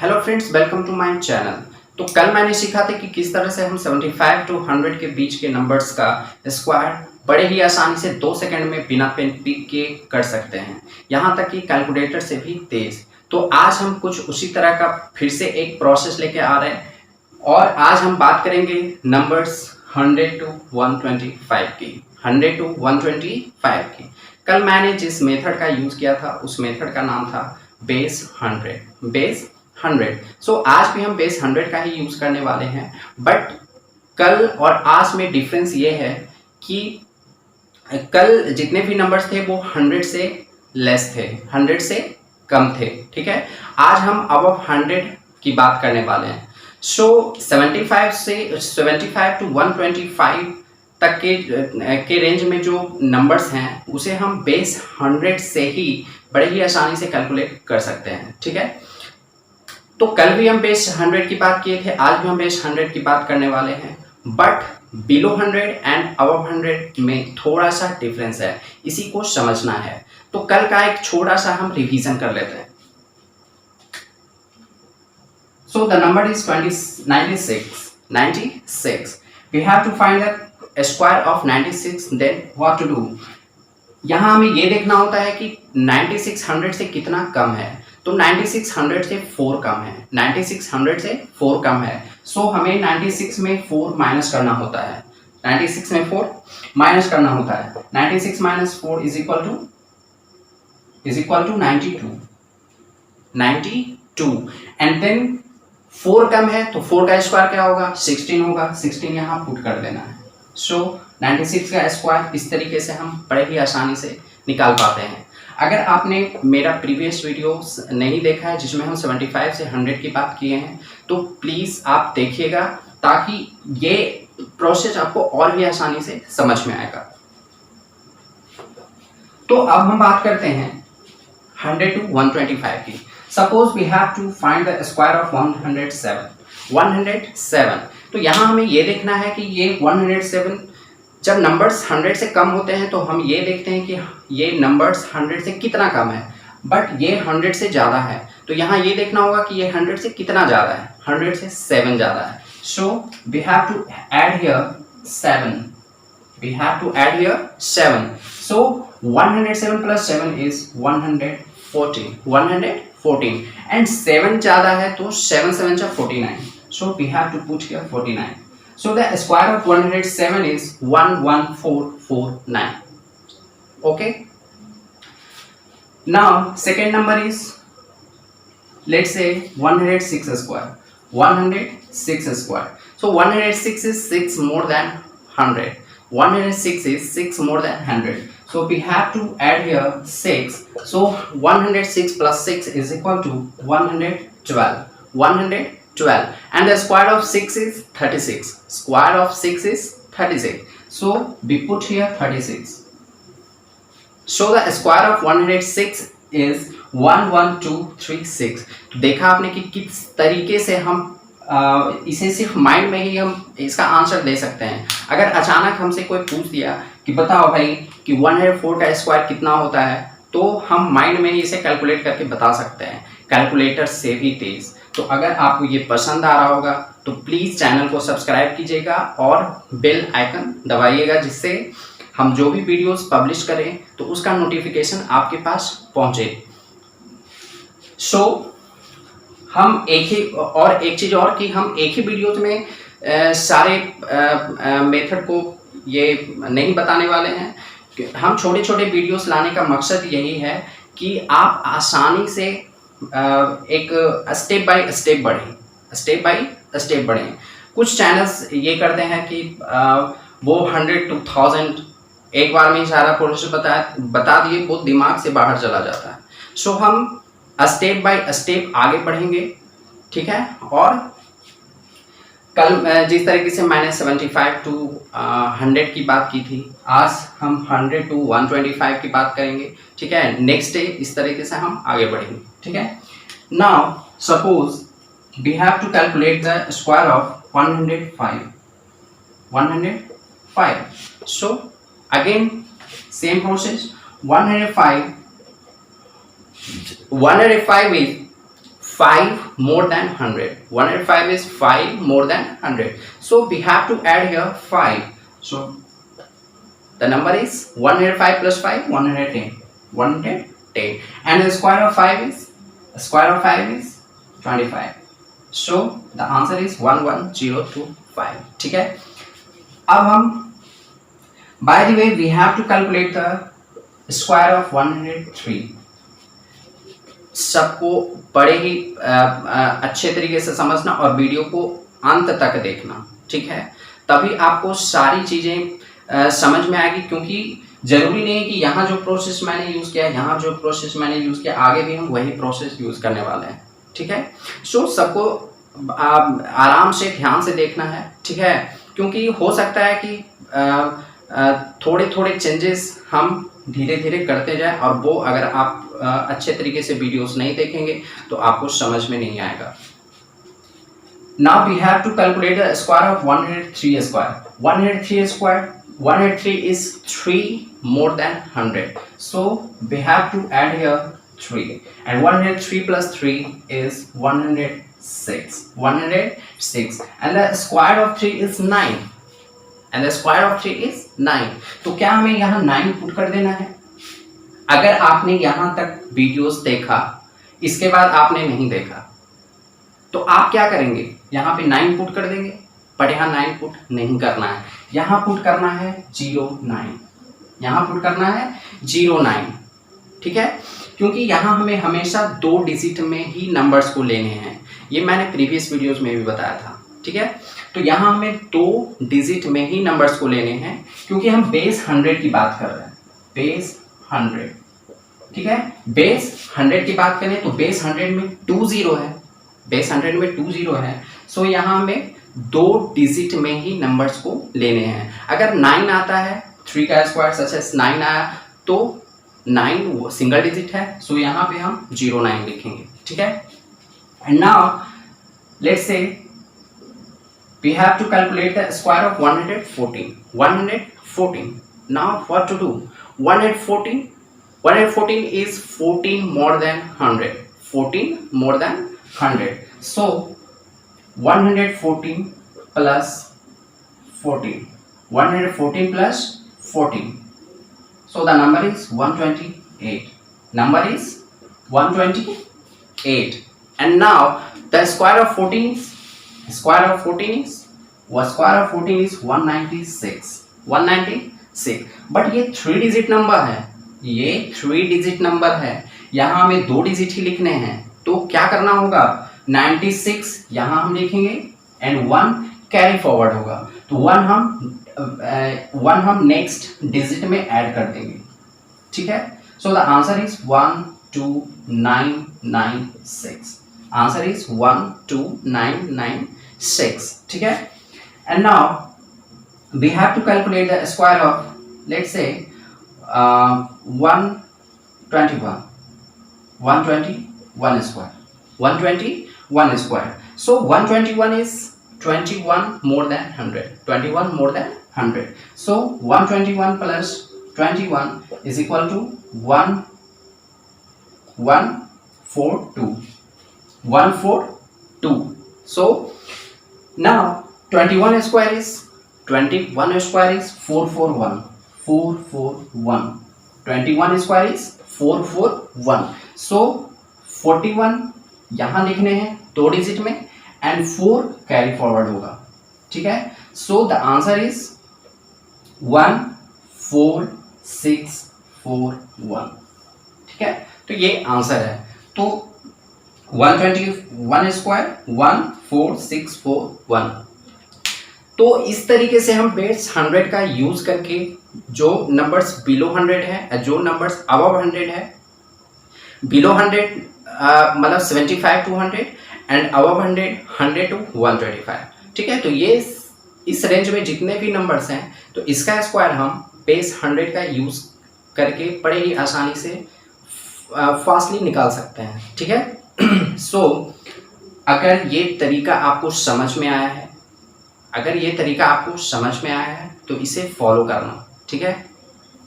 Hello friends, welcome to my channel. तो कल मैंने सीखा था कि किस तरह से हम 75 टू 100 के बीच के नंबर्स का स्क्वायर बड़े ही आसानी से 2 सेकंड में बिना पेन पिक के कर सकते हैं, यहाँ तक कि कैलकुलेटर से भी तेज। तो आज हम कुछ उसी तरह का फिर से एक प्रोसेस लेके आ रहे हैं और आज हम बात करेंगे नंबर्स 100 टू 125 की। 100 टू 125 की कल मैंने जिस मेथड का यूज़ किया था उस मेथड का नाम था बेस 100। सो आज भी हम बेस 100 का ही यूज़ करने वाले हैं, बट कल और आज में डिफरेंस ये है कि कल जितने भी नंबर्स थे वो 100 से लेस थे, 100 से कम थे। ठीक है, आज हम अबव 100 की बात करने वाले हैं। सो 75 टू 125 तक के रेंज में जो नंबर्स हैं उसे हम बेस 100 से ही बड़े ही आसानी से कैलकुलेट कर सकते हैं। ठीक है, तो कल भी हम बेस 100 की बात किए थे, आज भी हम बेस 100 की बात करने वाले हैं, बट बिलो 100 एंड अबव 100 में थोड़ा सा डिफरेंस है, इसी को समझना है। तो कल का एक छोटा सा हम रिवीजन कर लेते हैं। So the number is 96। We have to find the square of 96, then what to do. यहाँ हमें ये देखना होता है कि 96 100 से कितना कम है। तो 96 100 से 4 कम है, 96 100 से 4 कम है। सो हमें 96 में 4 माइनस करना होता है, 96 में 4 माइनस करना होता है। 96 minus 4 is equal to 92 and then 4 कम है तो 4 का स्क्वायर क्या होगा, 16 होगा। 16 यहाँ पुट कर देना है। सो 96 का स्क्वायर इस तरीके से हम बड़े ही आसानी से निकाल पाते हैं। अगर आपने मेरा प्रीवियस वीडियोस नहीं देखा है जिसमें हम 75 से 100 की बात किए हैं तो प्लीज़ आप देखिएगा, ताकि ये प्रोसेस आपको और भी आसानी से समझ में आएगा। तो अब हम बात करते हैं 100 टू 125 की। Suppose we have to find the square of 107। तो यहाँ हमें ये देखना है कि ये 107 जब नंबर्स 100 से कम होते हैं तो हम ये देखते हैं कि ये नंबर्स 100 से कितना कम है, बट ये 100 से ज़्यादा है। तो यहाँ ये देखना होगा कि ये 100 से कितना ज़्यादा है, 100 से 7 ज़्यादा है। So we have to add here 7। So 107 plus 7 is 114 and 7 ज़्यादा है तो 7 7 जा 49। So we have to put here 49. So the square of 107 is 11449. Okay. Now second number is, let's say 106 square. 106 square. So 106 is 6 more than 100. 106 is 6 more than 100. So we have to add here 6. So 106 plus 6 is equal to 112. 112 and the square of 6 is 36. Square of 6 is 36. So we put here 36. So the square of 106 is 11236. तो देखा आपने कि किस तरीके से हम इसे सिर्फ माइंड में ही हम इसका आंसर दे सकते हैं। अगर अचानक हमसे कोई पूछ दिया कि बताओ भाई कि 104 का स्क्वायर कितना होता है, तो हम माइंड में ही इसे कैलकुलेट करके बता सकते हैं, कैलकुलेटर से भी तेज। तो अगर आपको ये पसंद आ रहा होगा तो प्लीज़ चैनल को सब्सक्राइब कीजिएगा और बेल आइकन दबाइएगा, जिससे हम जो भी वीडियोस पब्लिश करें तो उसका नोटिफिकेशन आपके पास पहुंचे। सो हम एक चीज़ और कि हम एक ही वीडियोज में सारे मेथड को ये नहीं बताने वाले हैं। हम छोटे छोटे वीडियोस लाने का मकसद यही है कि आप आसानी से एक स्टेप बाय स्टेप बढ़ें। कुछ चैनल्स ये करते हैं कि वो 100 to 1000 एक बार में ही सारा प्रोसेस बता दिए, वो दिमाग से बाहर चला जाता है। सो हम स्टेप बाय स्टेप आगे बढ़ेंगे। ठीक है, और कल जिस तरीके से मैंने 75 टू 100 की बात की थी, आज हम 100 टू 125 की बात करेंगे। ठीक है, नेक्स्ट डे इस तरीके से हम आगे बढ़ेंगे। ठीक है, now suppose we have to calculate the square of 105। So again same process, 105 is 5 more than 100. 105 is 5 more than 100. So we have to add here 5. So the number is 105 plus 5, 110. 110. And the square of 5 is 25. So the answer is 11025. ठीक है. अब हम, by the way, we have to calculate the square of 103. सबको बड़े ही अच्छे तरीके से समझना और वीडियो को अंत तक देखना, ठीक है. तभी आपको सारी चीजें समझ में आएगी, क्योंकि जरूरी नहीं है कि यहाँ जो प्रोसेस मैंने यूज किया, यहाँ जो प्रोसेस मैंने यूज किया, आगे भी हम वही प्रोसेस यूज करने वाले हैं, ठीक है. सो सबको आराम से ध्यान से देखना है, ठीक है, क्योंकि हो सकता है कि थोड़े थोड़े चेंजेस हम धीरे धीरे करते जाए, और वो अगर आप अच्छे तरीके से वीडियोस नहीं देखेंगे तो आपको समझ में नहीं आएगा. Now we have to calculate the square of 103 square. 103 square, 103 is 3 more than 100. So we have to add here 3. And 103 plus 3 is 106. 106. And the square of 3 is 9. And the square of 3 is 9. तो क्या हमें यहाँ 9 put कर देना है? अगर आपने यहाँ तक वीडियोस देखा, इसके बाद आपने नहीं देखा, तो आप क्या करेंगे? यहाँ पे 9 पुट कर देंगे, पर यहाँ 9 पुट नहीं करना है. यहाँ पुट करना है 09. यहाँ पुट करना है 09, ठीक है, क्योंकि यहाँ हमें हमेशा 2 डिजिट में ही नंबर्स को लेने हैं. ये मैंने प्रीवियस वीडियोस में भी बताया था, ठीक है. तो यहाँ हमें 2 डिजिट में ही नंबर्स को लेने हैं, क्योंकि हम बेस 100 की बात कर रहे हैं. बेस 100, ठीक है. बेस 100 की बात करें तो बेस 100 में 2 0 है. बेस 100 में 2 0 है. सो यहाँ हमें 2 डिजिट में ही नंबर्स को लेने हैं. अगर 9 आता है, 3 का स्क्वायर सच एस 9 आया, तो 9 सिंगल डिजिट है. सो यहाँ पे हम 09 लिखेंगे, ठीक है. And now let's say we have to calculate the square of 114. 114. Now what to do? 114 is 14 more than 100. 14 more than 100. So 114 plus 14. 114 plus 14. So the number is 128. Number is 128. And now the square of 14 is 196. 196. But ये 3 digit number है. ये 3 digit number है. यहाँ हमें 2 digit ही लिखने हैं. तो क्या करना होगा? 96 यहाँ हम लिखेंगे एंड 1 कैरी फॉरवर्ड होगा. तो 1 हम नेक्स्ट डिजिट में ऐड कर देंगे, ठीक है. So the answer is 12996. Answer is 12996, ठीक है. And now we have to calculate the square of, let's say 121 square. 121 square. So 121 is 21 more than 100. 21 more than 100. So 121 plus 21 is equal to 142. 142. So now 21 square is 441. 441. 21 square is 441. So 41 यहाँ लिखने हैं 2 digit में and 4 carry forward होगा, ठीक है. So the answer is 14641, ठीक है. तो ये आंसर है. तो 121 स्क्वायर 14641. तो इस तरीके से हम बेस 100 का यूज करके जो नंबर्स बिलो 100 है, जो नंबर्स अबव 100 है, बिलो 100 मतलब 75 to 100 एंड अबव 100 to 125, ठीक है. तो ये इस रेंज में जितने भी नंबर्स हैं, तो इसका स्क्वायर हम बेस 100 का यूज करके बड़े ही आसानी से फास्टली निकाल सकते हैं, ठीक है. सो अगर ये तरीका आपको समझ में आया है, तो इसे फॉलो करना, ठीक है.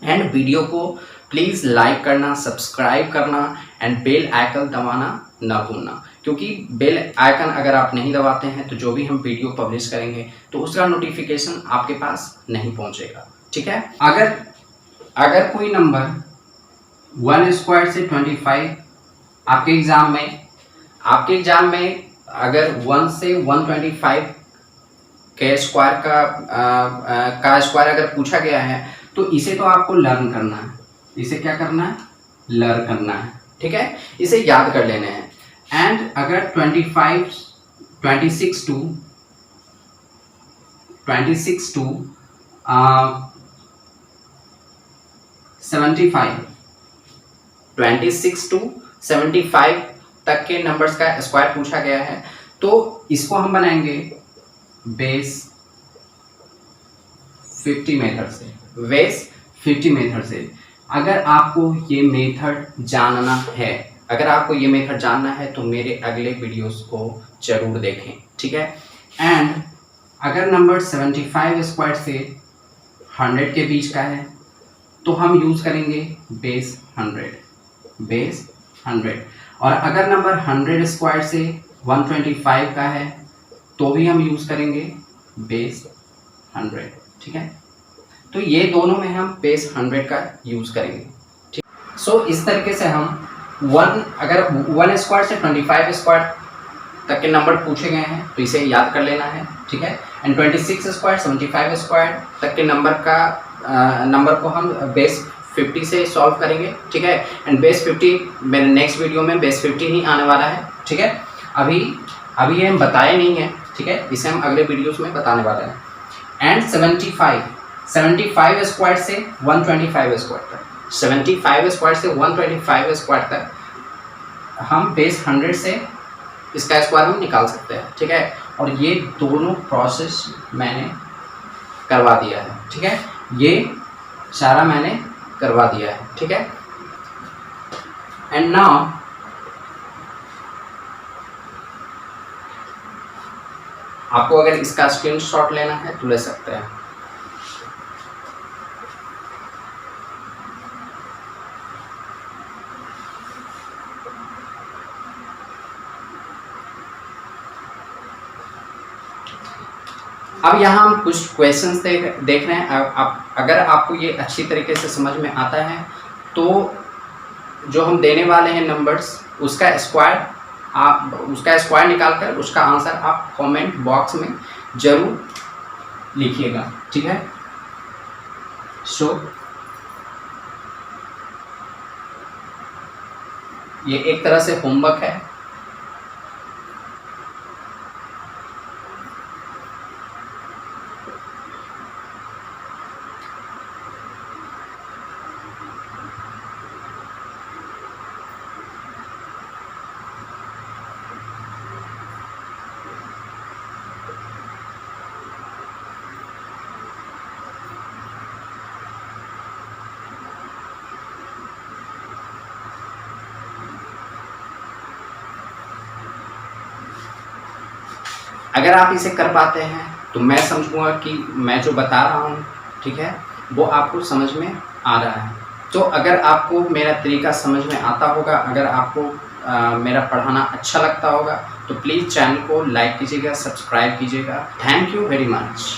एंड वीडियो को प्लीज़ लाइक करना, सब्सक्राइब करना एंड बेल आइकन दबाना ना भूलना, क्योंकि बेल आइकन अगर आप नहीं दबाते हैं तो जो भी हम वीडियो पब्लिश करेंगे तो उसका नोटिफिकेशन आपके पास नहीं पहुंचेगा। ठीक है। अगर कोई नंबर 1 स्क्वायर से 25 आपके एग्जाम में अगर 1 से 125 के स्क्वायर का स्क्वायर अगर पूछा गया है तो इसे तो आपको लर्न करना है। इसे क्या करना है? लर्न करना है। ठीक है, इसे याद कर लेने हैं। एंड अगर 26 टू 75 26 टू 75 तक के नंबर्स का स्क्वायर पूछा गया है तो इसको हम बनाएंगे बेस 50 मेथड से। अगर आपको ये मेथड जानना है तो मेरे अगले वीडियोस को जरूर देखें। ठीक है। एंड अगर नंबर 75 स्क्वायर से 100 के बीच का है तो हम यूज़ करेंगे बेस 100। और अगर नंबर 100 स्क्वायर से 125 का है तो भी हम यूज़ करेंगे बेस 100। ठीक है, तो ये दोनों में हम बेस 100 का यूज़ करेंगे। ठीक, सो इस तरीके से हम अगर 1 स्क्वायर से 25 स्क्वायर तक के नंबर पूछे गए हैं तो इसे याद कर लेना है। ठीक है। एंड 26 स्क्वायर 75 स्क्वायर तक के नंबर को हम बेस 50 से सॉल्व करेंगे। ठीक है। एंड बेस 50 मेरे नेक्स्ट वीडियो में बेस 50 ही आने वाला है। ठीक है, अभी ये हम बताए नहीं है। ठीक है, इसे हम अगले वीडियोस में बताने वाले हैं। एंड 75 स्क्वायर से 125 स्क्वायर तक 75 स्क्वायर से 125 स्क्वायर तक हम बेस 100 से इसका स्क्वायर हम निकाल सकते हैं। ठीक है, और ये दोनों प्रोसेस मैंने करवा दिया है। ठीक है, ये सारा मैंने करवा दिया है। ठीक है। एंड नाउ आपको अगर इसका स्क्रीनशॉट लेना है तो ले सकते हैं। अब यहाँ हम कुछ क्वेश्चंस देख रहे हैं। अगर आपको ये अच्छी तरीके से समझ में आता है तो जो हम देने वाले हैं नंबर्स उसका स्क्वायर निकालकर उसका आंसर आप कमेंट बॉक्स में जरूर लिखिएगा। ठीक है। सो ये एक तरह से होमवर्क है। अगर आप इसे कर पाते हैं तो मैं समझूंगा कि मैं जो बता रहा हूँ, ठीक है, वो आपको समझ में आ रहा है। तो अगर आपको मेरा तरीका समझ में आता होगा, अगर आपको मेरा पढ़ाना अच्छा लगता होगा तो प्लीज़ चैनल को लाइक कीजिएगा, सब्सक्राइब कीजिएगा। Thank you very much.